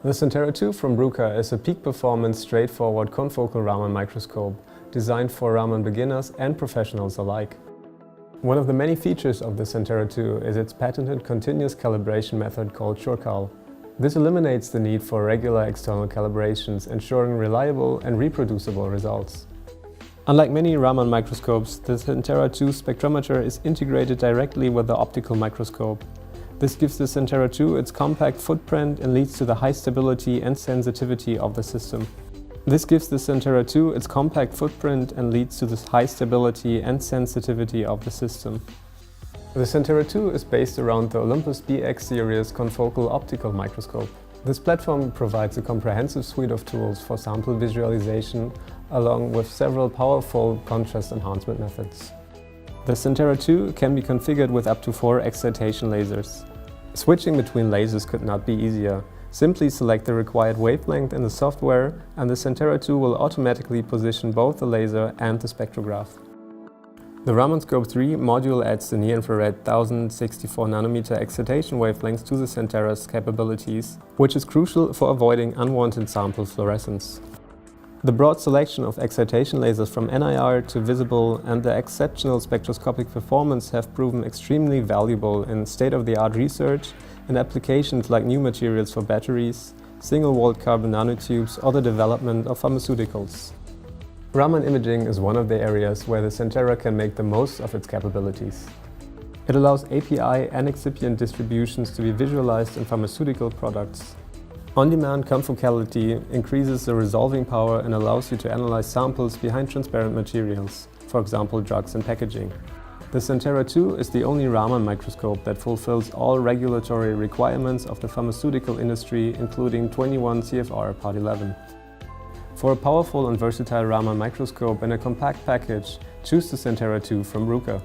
The SENTERRA II from Bruker is a peak-performance, straightforward confocal Raman microscope designed for Raman beginners and professionals alike. One of the many features of the SENTERRA II is its patented continuous calibration method called Confocal. This eliminates the need for regular external calibrations, ensuring reliable and reproducible results. Unlike many Raman microscopes, the SENTERRA II spectrometer is integrated directly with the optical microscope. This gives the SENTERRA II its compact footprint and leads to the high stability and sensitivity of the system. The SENTERRA II is based around the Olympus BX series confocal optical microscope. This platform provides a comprehensive suite of tools for sample visualization, along with several powerful contrast enhancement methods. The SENTERRA II can be configured with up to 4 excitation lasers. Switching between lasers could not be easier. Simply select the required wavelength in the software and the SENTERRA II will automatically position both the laser and the spectrograph. The Raman Scope 3 module adds the near-infrared 1064 nanometer excitation wavelengths to the SENTERRA's capabilities, which is crucial for avoiding unwanted sample fluorescence. The broad selection of excitation lasers from NIR to visible and the exceptional spectroscopic performance have proven extremely valuable in state-of-the-art research and applications like new materials for batteries, single-walled carbon nanotubes or the development of pharmaceuticals. Raman imaging is one of the areas where the SENTERRA can make the most of its capabilities. It allows API and excipient distributions to be visualized in pharmaceutical products. On-demand confocality increases the resolving power and allows you to analyze samples behind transparent materials, for example drugs and packaging. The SENTERRA II is the only Raman microscope that fulfills all regulatory requirements of the pharmaceutical industry, including 21 CFR Part 11. For a powerful and versatile Raman microscope in a compact package, choose the SENTERRA II from Bruker.